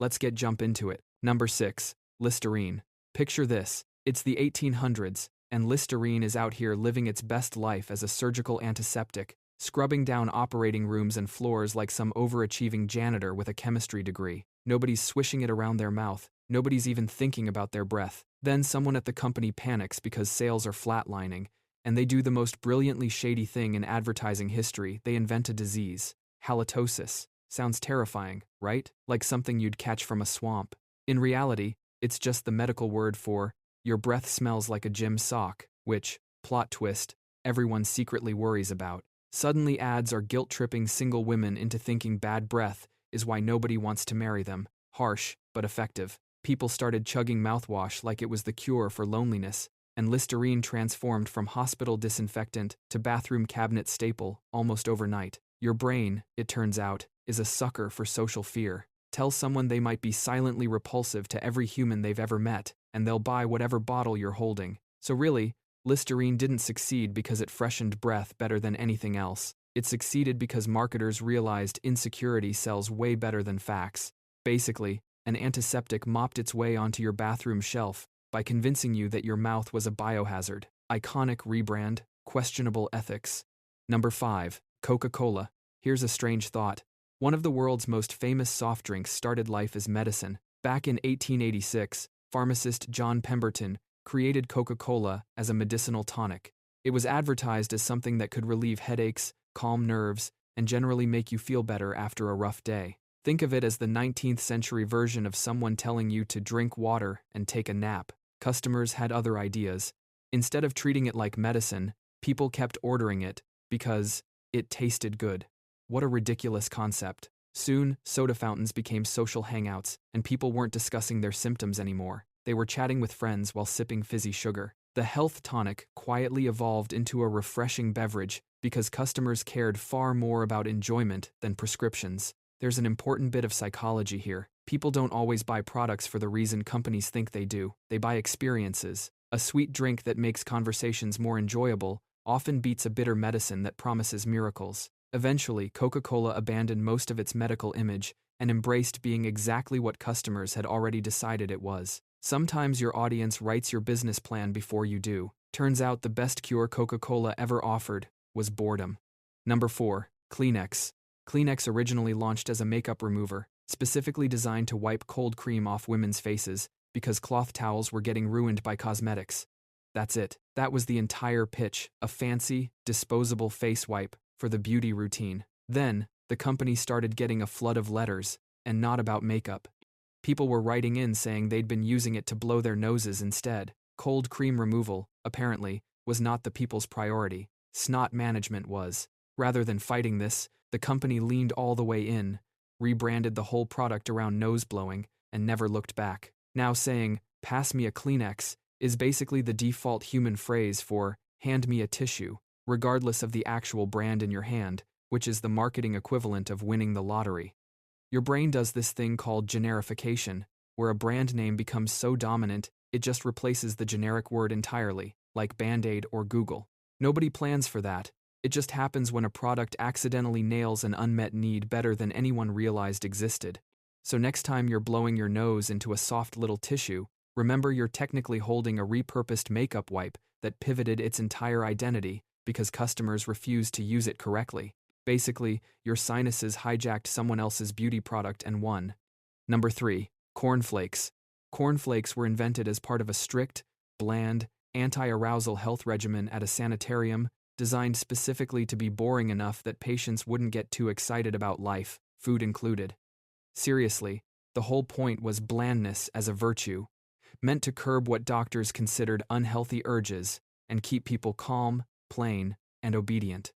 Let's jump into it. Number 6. Listerine. Picture this. It's the 1800s, and Listerine is out here living its best life as a surgical antiseptic, scrubbing down operating rooms and floors like some overachieving janitor with a chemistry degree. Nobody's swishing it around their mouth. Nobody's even thinking about their breath. Then someone at the company panics because sales are flatlining, and they do the most brilliantly shady thing in advertising history. They invent a disease. Halitosis. Sounds terrifying, right? Like something you'd catch from a swamp. In reality, it's just the medical word for, your breath smells like a gym sock, which, plot twist, everyone secretly worries about. Suddenly ads are guilt-tripping single women into thinking bad breath is why nobody wants to marry them. Harsh, but effective. People started chugging mouthwash like it was the cure for loneliness, and Listerine transformed from hospital disinfectant to bathroom cabinet staple almost overnight. Your brain, it turns out, is a sucker for social fear. Tell someone they might be silently repulsive to every human they've ever met, and they'll buy whatever bottle you're holding. So really, Listerine didn't succeed because it freshened breath better than anything else. It succeeded because marketers realized insecurity sells way better than facts. Basically, an antiseptic mopped its way onto your bathroom shelf by convincing you that your mouth was a biohazard. Iconic rebrand, questionable ethics. Number 5. Coca-Cola. Here's a strange thought. One of the world's most famous soft drinks started life as medicine. Back in 1886, pharmacist John Pemberton created Coca-Cola as a medicinal tonic. It was advertised as something that could relieve headaches, calm nerves, and generally make you feel better after a rough day. Think of it as the 19th century version of someone telling you to drink water and take a nap. Customers had other ideas. Instead of treating it like medicine, people kept ordering it because it tasted good. What a ridiculous concept. Soon, soda fountains became social hangouts, and people weren't discussing their symptoms anymore. They were chatting with friends while sipping fizzy sugar. The health tonic quietly evolved into a refreshing beverage because customers cared far more about enjoyment than prescriptions. There's an important bit of psychology here. People don't always buy products for the reason companies think they do. They buy experiences. A sweet drink that makes conversations more enjoyable often beats a bitter medicine that promises miracles. Eventually, Coca-Cola abandoned most of its medical image and embraced being exactly what customers had already decided it was. Sometimes your audience writes your business plan before you do. Turns out the best cure Coca-Cola ever offered was boredom. Number 4. Kleenex. Kleenex originally launched as a makeup remover, specifically designed to wipe cold cream off women's faces because cloth towels were getting ruined by cosmetics. That's it. That was the entire pitch, a fancy, disposable face wipe for the beauty routine. Then, the company started getting a flood of letters, and not about makeup. People were writing in saying they'd been using it to blow their noses instead. Cold cream removal, apparently, was not the people's priority. Snot management was. Rather than fighting this, the company leaned all the way in, rebranded the whole product around nose blowing, and never looked back. Now saying, "Pass me a Kleenex," is basically the default human phrase for, "hand me a tissue," regardless of the actual brand in your hand, which is the marketing equivalent of winning the lottery. Your brain does this thing called generification, where a brand name becomes so dominant, it just replaces the generic word entirely, like Band-Aid or Google. Nobody plans for that. It just happens when a product accidentally nails an unmet need better than anyone realized existed. So next time you're blowing your nose into a soft little tissue, remember you're technically holding a repurposed makeup wipe that pivoted its entire identity because customers refused to use it correctly. Basically, your sinuses hijacked someone else's beauty product and won. Number 3. Corn Flakes. Corn Flakes were invented as part of a strict, bland, anti-arousal health regimen at a sanitarium designed specifically to be boring enough that patients wouldn't get too excited about life, food included. Seriously, the whole point was blandness as a virtue, meant to curb what doctors considered unhealthy urges and keep people calm, plain, and obedient.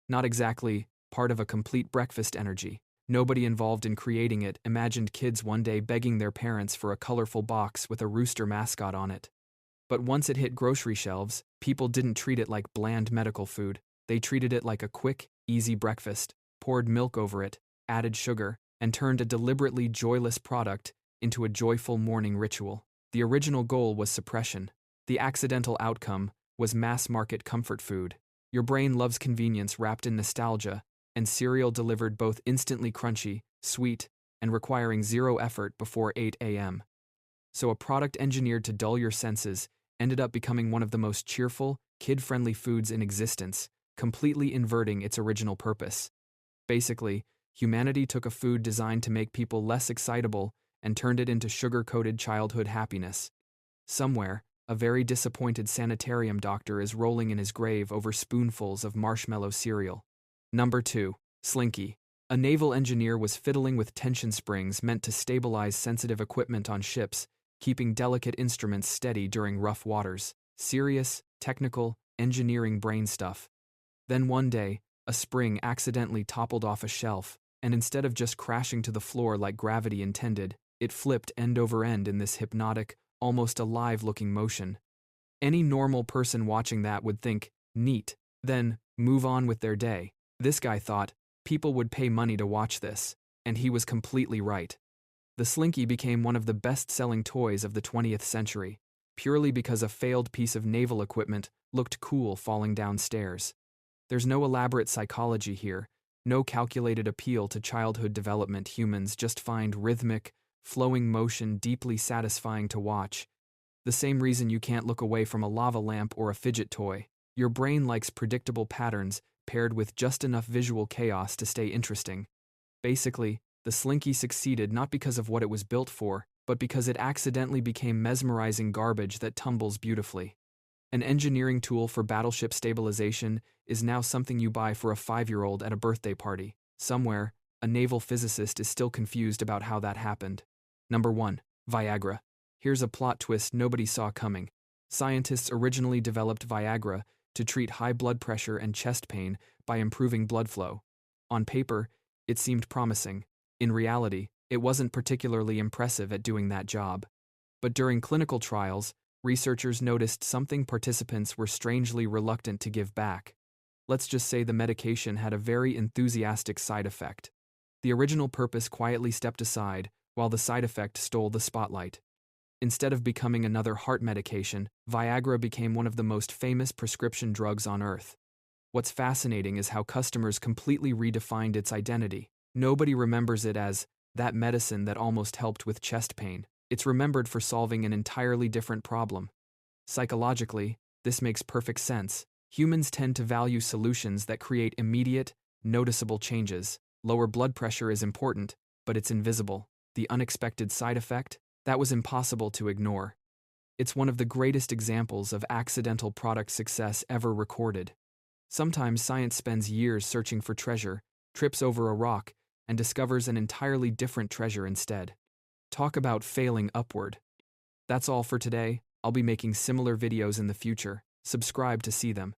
Not exactly part of a complete breakfast energy. Nobody involved in creating it imagined kids one day begging their parents for a colorful box with a rooster mascot on it. But once it hit grocery shelves, people didn't treat it like bland medical food. They treated it like a quick, easy breakfast, poured milk over it, added sugar, and turned a deliberately joyless product into a joyful morning ritual. The original goal was suppression. The accidental outcome was mass-market comfort food. Your brain loves convenience wrapped in nostalgia, and cereal delivered both instantly crunchy, sweet, and requiring zero effort before 8 a.m. So a product engineered to dull your senses ended up becoming one of the most cheerful, kid-friendly foods in existence, completely inverting its original purpose. Basically, humanity took a food designed to make people less excitable and turned it into sugar-coated childhood happiness. Somewhere, a very disappointed sanitarium doctor is rolling in his grave over spoonfuls of marshmallow cereal. Number 2. Slinky. A naval engineer was fiddling with tension springs meant to stabilize sensitive equipment on ships, keeping delicate instruments steady during rough waters. Serious, technical, engineering brain stuff. Then one day, a spring accidentally toppled off a shelf, and instead of just crashing to the floor like gravity intended, it flipped end over end in this hypnotic, almost alive-looking motion. Any normal person watching that would think, neat, then move on with their day. This guy thought, people would pay money to watch this, and he was completely right. The Slinky became one of the best-selling toys of the 20th century, purely because a failed piece of naval equipment looked cool falling down stairs. There's no elaborate psychology here, no calculated appeal to childhood development. Humans just find rhythmic, flowing motion deeply satisfying to watch. The same reason you can't look away from a lava lamp or a fidget toy. Your brain likes predictable patterns paired with just enough visual chaos to stay interesting. Basically, the Slinky succeeded not because of what it was built for, but because it accidentally became mesmerizing garbage that tumbles beautifully. An engineering tool for battleship stabilization is now something you buy for a 5-year-old at a birthday party. Somewhere, a naval physicist is still confused about how that happened. Number 1. Viagra. Here's a plot twist nobody saw coming. Scientists originally developed Viagra to treat high blood pressure and chest pain by improving blood flow. On paper, it seemed promising. In reality, it wasn't particularly impressive at doing that job. But during clinical trials, researchers noticed something participants were strangely reluctant to give back. Let's just say the medication had a very enthusiastic side effect. The original purpose quietly stepped aside, while the side effect stole the spotlight. Instead of becoming another heart medication, Viagra became one of the most famous prescription drugs on Earth. What's fascinating is how customers completely redefined its identity. Nobody remembers it as that medicine that almost helped with chest pain. It's remembered for solving an entirely different problem. Psychologically, this makes perfect sense. Humans tend to value solutions that create immediate, noticeable changes. Lower blood pressure is important, but it's invisible. The unexpected side effect? That was impossible to ignore. It's one of the greatest examples of accidental product success ever recorded. Sometimes science spends years searching for treasure, trips over a rock, and discovers an entirely different treasure instead. Talk about failing upward. That's all for today. I'll be making similar videos in the future. Subscribe to see them.